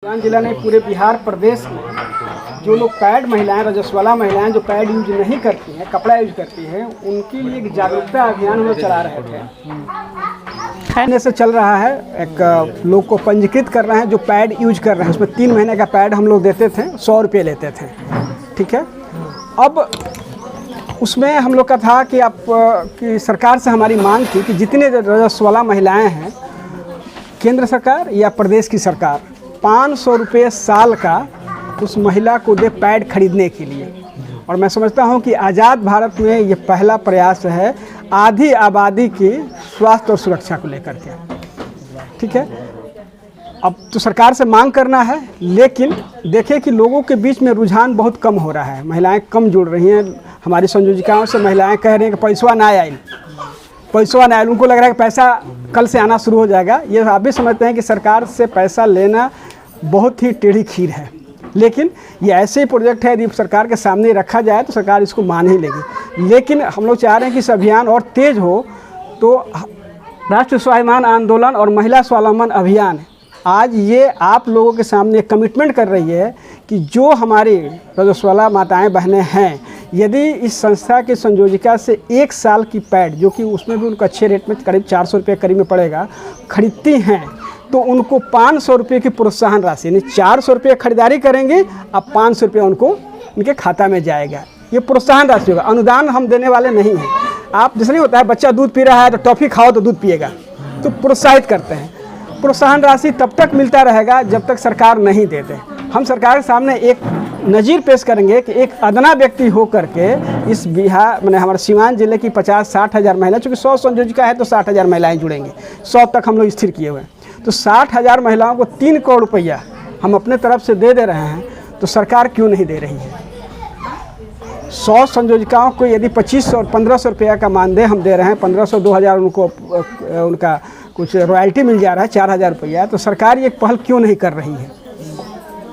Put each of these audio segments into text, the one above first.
सीवान जिला ने पूरे बिहार प्रदेश में जो लोग पैड महिलाएं, रजस्वला महिलाएं जो पैड यूज नहीं करती हैं, कपड़ा यूज करती हैं, उनके लिए एक जागरूकता अभियान हम लोग चला रहे थे। से चल रहा है, एक लोग को पंजीकृत कर रहे हैं जो पैड यूज कर रहे हैं। उसमें 3 महीने का पैड हम लोग देते थे, 100 रुपये लेते थे, ठीक है। अब उसमें हम लोग का था कि कि सरकार से हमारी मांग थी कि जितने रजस्वला महिलाएँ हैं, केंद्र सरकार या प्रदेश की सरकार 500 रुपये साल का उस महिला को दे पैड खरीदने के लिए। और मैं समझता हूं कि आज़ाद भारत में ये पहला प्रयास है आधी आबादी की स्वास्थ्य और सुरक्षा को लेकर के, ठीक है। अब तो सरकार से मांग करना है, लेकिन देखें कि लोगों के बीच में रुझान बहुत कम हो रहा है, महिलाएं कम जुड़ रही हैं। हमारी संयोजिकाओं से महिलाएं कह रही हैं कि पैसा ना आए, पैसा ना आए, उनको लग रहा है कि पैसा कल से आना शुरू हो जाएगा। ये आप भी समझते हैं कि सरकार से पैसा लेना बहुत ही टेढ़ी खीर है, लेकिन ये ऐसे ही प्रोजेक्ट है, यदि सरकार के सामने रखा जाए तो सरकार इसको मान ही लेगी। लेकिन हम लोग चाह रहे हैं कि इस अभियान और तेज़ हो, तो राष्ट्रीय स्वाभिमान आंदोलन और महिला स्वावलंबन अभियान आज ये आप लोगों के सामने कमिटमेंट कर रही है कि जो हमारी रजस्वला माताएं बहनें हैं, यदि इस संस्था के संयोजिका से 1 साल की पैड, जो कि उसमें भी उनको अच्छे रेट में करीब 400 रुपये करीब में पड़ेगा, खरीदती हैं, तो उनको 500 रुपये की प्रोत्साहन राशि, यानी 400 रुपये खरीदारी करेंगे, अब 500 रुपये उनको उनके खाता में जाएगा। ये प्रोत्साहन राशि होगा, अनुदान हम देने वाले नहीं हैं। आप जैसे नहीं होता है बच्चा दूध पी रहा है तो टॉफ़ी खाओ तो दूध पिएगा, तो प्रोत्साहित करते हैं। प्रोत्साहन राशि तब तक मिलता रहेगा जब तक सरकार नहीं देते। हम सरकार के सामने एक नज़ीर पेश करेंगे कि एक अदना व्यक्ति हो करके इस बिहार मैंने हमारे सीवान जिले की 50-60 हज़ार महिला, चूँकि 100 संयोजिका है तो 60 हज़ार महिलाएँ जुड़ेंगे, 100 तक हम लोग स्थिर किए हुए हैं, तो 60 हज़ार महिलाओं को 3 करोड़ रुपया हम अपने तरफ से दे रहे हैं, तो सरकार क्यों नहीं दे रही है? 100 संयोजिकाओं को यदि 2500 और 1500 रुपया का मानदेय हम दे रहे हैं, 1500-2000 उनको उनका कुछ रॉयल्टी मिल जा रहा है, 4000 रुपया, तो सरकार ये पहल क्यों नहीं कर रही है?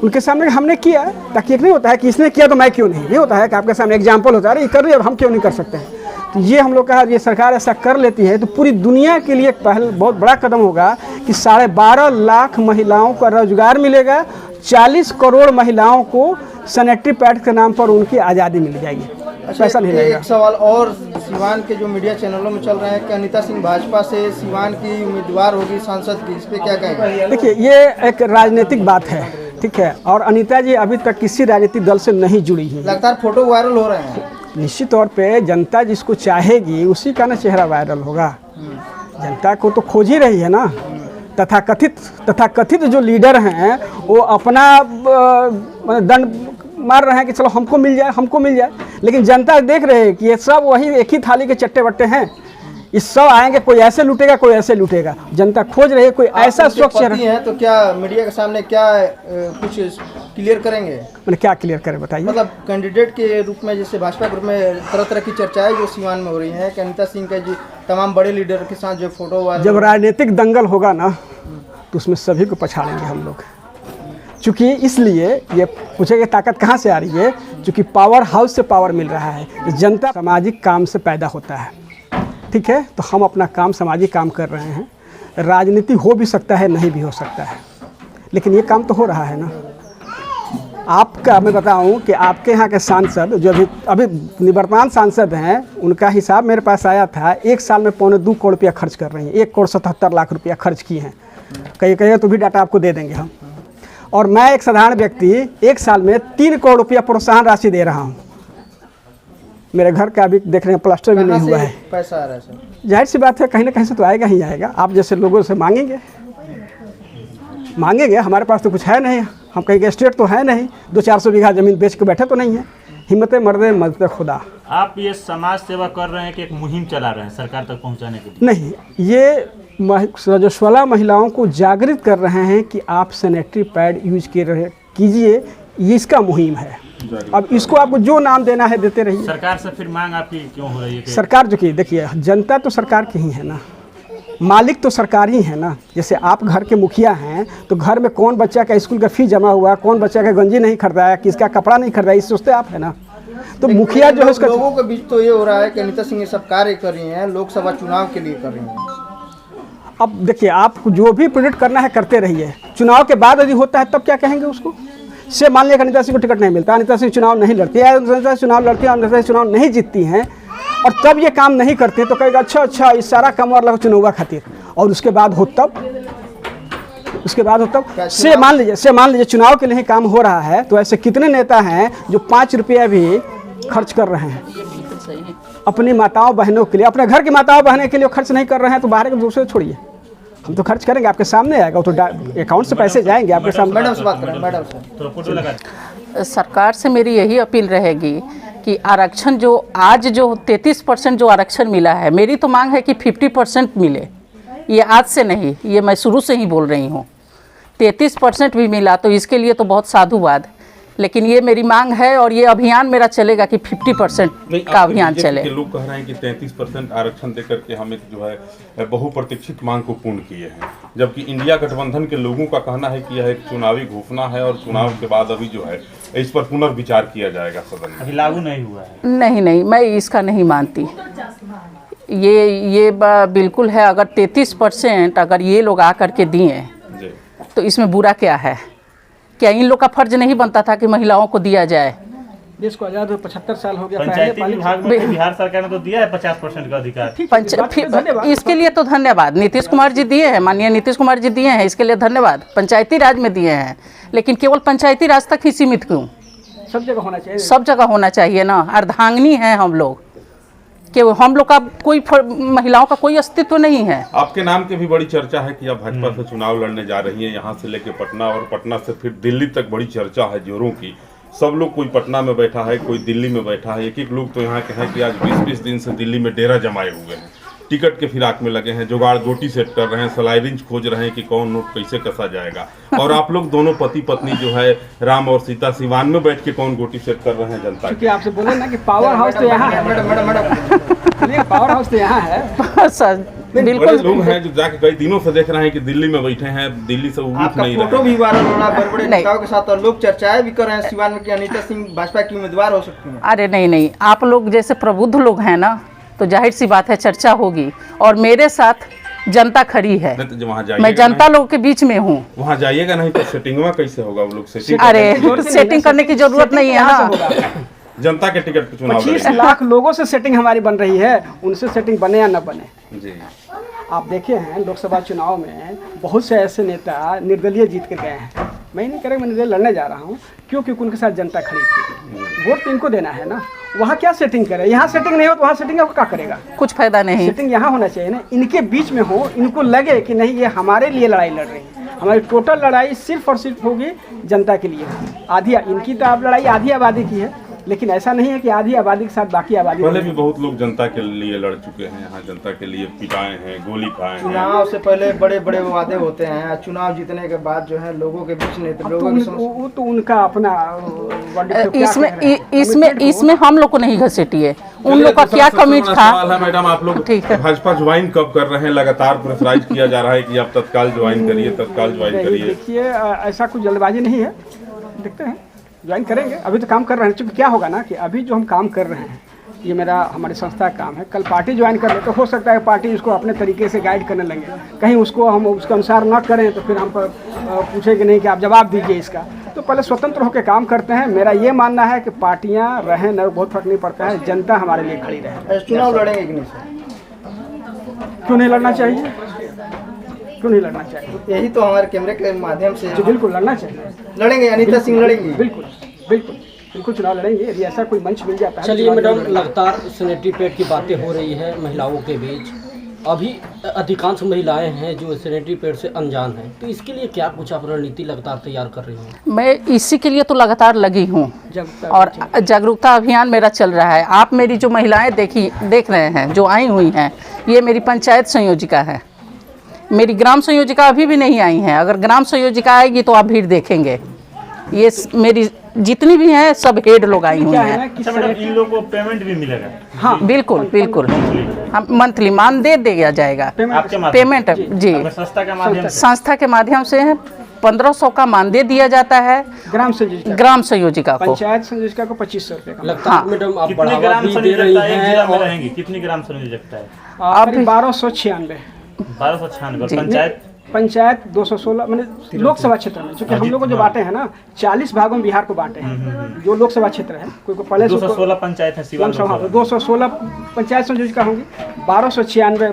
उनके सामने हमने किया, ताकि एक नहीं होता है कि इसने किया तो मैं क्यों नहीं होता है कि आपके सामने एग्जाम्पल होता है, ये कर रही है और हम क्यों नहीं कर सकते हैं। तो ये हम लोग कहा, ये सरकार ऐसा कर लेती है तो पूरी दुनिया के लिए एक पहल बहुत बड़ा कदम होगा कि 12.5 लाख महिलाओं का रोजगार मिलेगा, 40 करोड़ महिलाओं को सैनिटरी पैड के नाम पर उनकी आज़ादी मिल जाएगी, पैसा नहीं लगेगा। एक सवाल और, सीवान के जो मीडिया चैनलों में चल रहे हैं कि अनीता सिंह भाजपा से सीवान की उम्मीदवार होगी सांसद की, इस पर क्या कहेंगे? देखिए, ये एक राजनीतिक बात है, ठीक है, और अनीता जी अभी तक किसी राजनीतिक दल से नहीं जुड़ी है। लगातार फोटो वायरल हो रहे हैं। निश्चित तौर पे जनता जिसको चाहेगी उसी का ना चेहरा वायरल होगा। जनता को तो खोज ही रही है ना। तथाकथित जो लीडर हैं वो अपना दंड मार रहे हैं कि चलो हमको मिल जाए, लेकिन जनता देख रहे है कि ये सब वही एक ही थाली के चट्टे बट्टे हैं। इस सब आएंगे, कोई ऐसे लूटेगा, कोई ऐसे लूटेगा। जनता खोज रही है कोई ऐसा स्वच्छ है। तो क्या मीडिया के सामने क्या कुछ क्लियर करेंगे? मैंने क्या क्लियर करें बताइए? मतलब कैंडिडेट के रूप में, जैसे भाजपा ग्रुप में तरह की चर्चाएं जो सीवान में हो रही हैं कि अनीता सिंह का जी तमाम बड़े लीडर के साथ जो फोटो, जब राजनीतिक दंगल होगा ना तो उसमें सभी को पछाड़ेंगे हम लोग। चूँकि इसलिए ये पूछेंगे ताकत कहाँ से आ रही है, चूँकि पावर हाउस से पावर मिल रहा है। जनता सामाजिक काम से पैदा होता है, ठीक है, तो हम अपना काम सामाजिक काम कर रहे हैं। राजनीति हो भी सकता है, नहीं भी हो सकता है, लेकिन ये काम तो हो रहा है ना। आपका मैं बताऊं कि आपके यहाँ के सांसद जो अभी निवर्तमान सांसद हैं, उनका हिसाब मेरे पास आया था, 1 साल में 2.25 करोड़ रुपया खर्च कर रही हैं, 1,77 लाख रुपया खर्च किए हैं। कहीं तो भी डाटा आपको दे देंगे हम। और मैं एक साधारण व्यक्ति 1 साल में 3 करोड़ रुपया प्रोत्साहन राशि दे रहा हूँ। मेरे घर का अभी देख रहे हैं प्लास्टर भी नहीं हुआ है। पैसा आ रहा है सर, जाहिर सी बात है कहीं ना कहीं से तो आएगा ही आएगा। आप जैसे लोगों से मांगेंगे, हमारे पास तो कुछ है नहीं, हम कहीं के स्टेट तो है नहीं, 200-400 बीघा ज़मीन बेच के बैठे तो नहीं है। हिम्मतें मर्दे मदद खुदा। आप ये समाज सेवा कर रहे हैं कि एक मुहिम चला रहे हैं सरकार तक पहुंचाने के लिए? नहीं, ये रजस्वला महिलाओं को जागृत कर रहे हैं कि आप सैनिटरी पैड यूज कीजिए, ये इसका मुहिम है। अब इसको आपको जो नाम देना है देते रहिए। सरकार से फिर मांग आपकी क्यों हो रही है? सरकार जो कि देखिए, जनता तो सरकार की ही है ना, मालिक तो सरकार ही है ना। जैसे आप घर के मुखिया हैं तो घर में कौन बच्चा का स्कूल का फीस जमा हुआ, कौन बच्चा का गंजी नहीं खरीदा, किसका कपड़ा नहीं खरीदा, इस सोचते आप है ना। तो मुखिया जो है उसका, लोगों के बीच तो ये हो रहा है कि अनीता सिंह ये सब कार्य कर रही हैं, लोकसभा चुनाव के लिए कर रही हैं। अब देखिए, आप जो भी प्रोजेक्ट करना है करते रहिए, चुनाव के बाद यदि होता है तब क्या कहेंगे उसको। से मान लिया अनिता सिंह को टिकट नहीं मिलता, अनिता सिंह चुनाव नहीं लड़ती है, अनिता चुनाव लड़ती है, अनिता सिंह चुनाव नहीं जीतती हैं और तब ये काम नहीं करते तो कहेगा अच्छा इस सारा काम और लगा चुनाव खातिर, और उसके बाद हो तब से मान लीजिए चुनाव के लिए काम हो रहा है, तो ऐसे कितने नेता हैं जो 5 रुपया भी खर्च कर रहे हैं अपनी माताओं बहनों के लिए, अपने घर की माताओं बहनों के लिए खर्च नहीं कर रहे हैं, तो बाहर के दूसरे छोड़िए, हम तो खर्च करेंगे, आपके सामने आएगा, तो अकाउंट से पैसे जाएंगे आपके सामने। मैडम से बात करें, मैडम से। सरकार से मेरी यही अपील रहेगी कि आरक्षण जो आज जो 33% जो आरक्षण मिला है, मेरी तो मांग है कि 50% मिले। ये आज से नहीं, ये मैं शुरू से ही बोल रही हूँ। 33% भी मिला तो इसके लिए तो बहुत साधुवाद, लेकिन ये मेरी मांग है और ये अभियान मेरा चलेगा कि 50% का अभियान चले। लोग कह रहे हैं कि 33% आरक्षण देकर के हम एक जो है बहुप्रतीक्षित मांग को पूर्ण किए हैं, जबकि इंडिया गठबंधन के लोगों का कहना है कि यह एक चुनावी घोषणा है और चुनाव के बाद अभी जो है इस पर पुनर्विचार किया जाएगा सदन में। अभी लागू नहीं हुआ है। नहीं, मैं इसका नहीं मानती। ये बिल्कुल है, अगर 33% अगर ये लोग आकर के दिए तो इसमें बुरा क्या है? क्या इन लोग का फर्ज नहीं बनता था कि महिलाओं को दिया जाए? देश को आज़ाद हुए 75 साल हो गया। पंचायती विभाग में बिहार सरकार ने तो दिया है 50% का अधिकार। इसके लिए तो धन्यवाद, नीतीश कुमार जी दिए हैं, माननीय नीतीश कुमार जी दिए हैं, इसके लिए धन्यवाद। पंचायती राज में दिए हैं, लेकिन केवल पंचायती राज तक ही सीमित क्यों? सब जगह होना चाहिए, सब जगह होना चाहिए ना। अर्धांगिनी है हम लोग, कि हम लोग का कोई महिलाओं का कोई अस्तित्व नहीं है। आपके नाम की भी बड़ी चर्चा है कि आप भाजपा से चुनाव लड़ने जा रही हैं, यहाँ से लेके पटना और पटना से फिर दिल्ली तक बड़ी चर्चा है जोरों की। सब लोग, कोई पटना में बैठा है, कोई दिल्ली में बैठा है, एक लोग तो यहाँ के हैं कि आज 20-20 दिन से दिल्ली में डेरा जमाए हुए हैं, टिकट के फिराक में लगे हैं, जुगाड़ गोटी सेट कर रहे हैं, सलाइरिंज खोज रहे हैं कि कौन नोट कैसे कसा जाएगा। और आप लोग दोनों पति पत्नी जो है राम और सीता सिवान में बैठ के कौन गोटी सेट कर रहे हैं जनता की। आपसे बोले ना कि पावर हाउस तो यहाँ है, पावर हाउस तो यहाँ है सर। बिल्कुल लोग हैं जो जाके कई दिनों से देख रहे हैं कि दिल्ली में बैठे हैं, दिल्ली से उठ नहीं रहे। फोटो भी वायरल हो रहा है बड़े-बड़े नेताओं के साथ, और लोग चर्चाएं भी कर रहे हैं सिवान में कि अनिता सिंह भाजपा की उम्मीदवार हो सकती हैं। अरे नहीं, आप लोग जैसे प्रबुद्ध लोग हैं ना, तो जाहिर सी बात है चर्चा होगी, और मेरे साथ जनता खड़ी है, तो मैं जनता लोगों के बीच में हूँ। वहाँ जाइएगा नहीं तो सेटिंग में कैसे होगा? वो लोग सेटिंग, अरे सेटिंग करने की जरूरत नहीं है ना। जनता के टिकट पे चुनाव 25 लाख लोगों से सेटिंग हमारी बन रही है, उनसे सेटिंग बने या न बने जी। आप देखे हैं लोकसभा चुनाव में बहुत से ऐसे नेता निर्दलीय जीत कर गए हैं। मैं नहीं करें, मैं निर्दलीय लड़ने जा रहा हूँ क्योंकि उनके साथ जनता खड़ी थी, वोट तो इनको देना है ना। वहाँ क्या सेटिंग करे? यहाँ सेटिंग नहीं हो तो वहाँ सेटिंग क्या करेगा? कुछ फायदा नहीं। सेटिंग यहाँ होना चाहिए ना, इनके बीच में हो, इनको लगे कि नहीं ये हमारे लिए लड़ाई लड़ रही है, हमारी टोटल लड़ाई सिर्फ और सिर्फ होगी जनता के लिए। आधी इनकी तो आप लड़ाई आधी आबादी की है, लेकिन ऐसा नहीं है कि आधी आबादी के साथ बाकी आबादी। पहले भी बहुत लोग जनता के लिए लड़ चुके हैं, यहाँ जनता के लिए पिटाए हैं, गोली खाए हैं। चुनाव से पहले बड़े बड़े वादे होते हैं, चुनाव जीतने के बाद जो है लोगों के बीच वो तो उनका अपना। इसमें हम लोग को नहीं घसीटिए, उन लोग का क्या कमिट था। मैडम, आप लोग भाजपा ज्वाइन कब कर रहे हैं? लगातार प्रेशराइज किया जा रहा है कि आप तत्काल ज्वाइन करिए, तत्काल ज्वाइन करिए। देखिए, ऐसा कुछ जल्दबाजी नहीं है, देखते हैं ज्वाइन करेंगे। अभी तो काम कर रहे हैं, क्योंकि क्या होगा ना कि अभी जो हम काम कर रहे हैं ये हमारी संस्था का काम है। कल पार्टी ज्वाइन कर ले तो हो सकता है पार्टी इसको अपने तरीके से गाइड करने लगे, कहीं उसको हम उसके अनुसार न करें तो फिर हम पर पूछेंगे नहीं कि आप जवाब दीजिए इसका। तो पहले स्वतंत्र होकर काम करते हैं। मेरा ये मानना है कि पार्टियां रहें न, बहुत फर्क नहीं पड़ता है, जनता हमारे लिए खड़ी रहे। चुनाव लड़ेंगे कि नहीं? क्यों नहीं लड़ना चाहिए? क्यों नहीं लड़ना चाहिए? यही तो हमारे कैमरे के माध्यम से बिल्कुल लड़ना चाहिए। लड़ेंगे, अनिता सिंह लड़ेंगी। बिल्कुल बिल्कुल बिल्कुल चुनाव लड़ेंगे यदि ऐसा कोई मंच मिल जाता है। चलिए मैडम, लगातार सैनिटरी पैड की बातें हो रही है महिलाओं के बीच, अभी अधिकांश महिलाएं हैं जो सैनिटरी पैड से अनजान हैं, तो इसके लिए क्या कुछ आप रणनीति लगातार तैयार कर रही हैं? मैं इसी के लिए तो लगातार लगी हूँ और जागरूकता अभियान मेरा चल रहा है। आप मेरी जो महिलाएं देख रहे हैं जो आई हुई हैं, ये मेरी पंचायत संयोजिका है। मेरी ग्राम संयोजिका अभी भी नहीं आई हैं। अगर ग्राम संयोजिका आएगी तो आप भीड़ देखेंगे। ये मेरी जितनी भी हैं सब हेड लोग आई हुई हैं। इन लोगों को पेमेंट भी मिलेगा? हाँ बिल्कुल बिल्कुल, हम मंथली मानदेय दिया जाएगा। पेमेंट जी संस्था के माध्यम से 1500 का मानदेय दिया जाता है ग्राम संयोजिका को। पंचायत संयोजिका को 2500 रुपये का। लगता है मैडम आप बढ़ावा भी दे रही हैं। कितनी ग्राम संयोजिका है? अभी 1296 1296 जी, पंचायत पंचायत 216 मैंने लोकसभा क्षेत्र में, चूंकि हम लोग को जो बांटे हैं ना 40 भागों में बिहार को बांटे हैं, जो लोकसभा क्षेत्र है कोई को पहले 216 पंचायत है सिवान लोकसभा। 216 पंचायत संयोजिका होंगी, 1296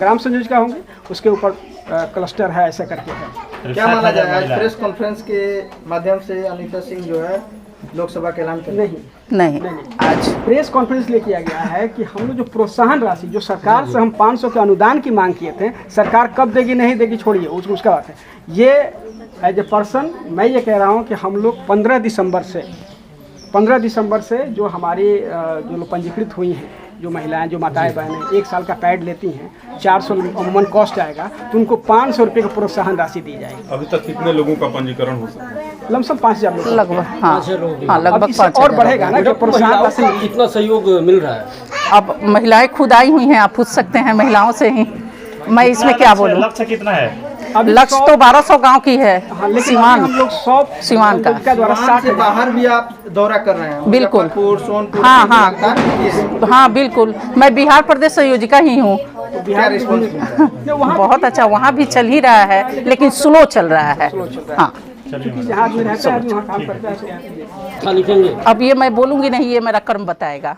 ग्राम संयोजिका होंगी, उसके ऊपर क्लस्टर है, ऐसा करके है। क्या माना जाए आज प्रेस कॉन्फ्रेंस के माध्यम से अनीता सिंह जो है लोकसभा के ऐलान करें? नहीं, आज प्रेस कॉन्फ्रेंस लिए किया गया है कि हम लोग जो प्रोत्साहन राशि जो सरकार से हम 500 के अनुदान की मांग किए थे, सरकार कब देगी नहीं देगी छोड़िए, उसका बात है। ये एज ए पर्सन मैं ये कह रहा हूँ कि हम लोग 15 दिसंबर से जो हमारी जो लोग पंजीकृत हुई हैं, जो महिलाएं, जो माताएं बहनें 1 साल का पैड लेती हैं, 400 अमूमन कॉस्ट आएगा, तो उनको 500 रुपये की प्रोत्साहन राशि दी जाएगी। अभी तक कितने लोगों का पंजीकरण हो सकता है? लमसम 5000 लोग लगभग, हाँ लगभग अब इससे 5000 और बढ़ेगा ना, जो प्रोत्साहन राशि कितना सहयोग मिल रहा है? अब महिलाएं खुद आई हुई हैं, आप पूछ सकते हैं महिलाओं से ही, मैं इसमें क्या बोलूं। लक्ष्य कितना है? अभी लक्ष्य तो 1200 गांव की है, हाँ, लेकिन सीवान हम लोग 100 सीवान का। द्वारा सीवान से बाहर भी आप दौरा कर रहे हैं? बिल्कुल। मुजफ्फरपुर, सोनपुर, हाँ, हाँ बिल्कुल, मैं बिहार प्रदेश संयोजिका ही हूँ। क्या रिस्पॉन्स मिलता है? बहुत अच्छा, वहाँ भी चल ही रहा है लेकिन स्लो चल रहा है। हाँ, जहाँ आदमी रहता है, आदमी वहाँ काम करता है। क्या लिखेंगे? अब ये मैं बोलूँगी नहीं, ये मेरा कर्म बताएगा।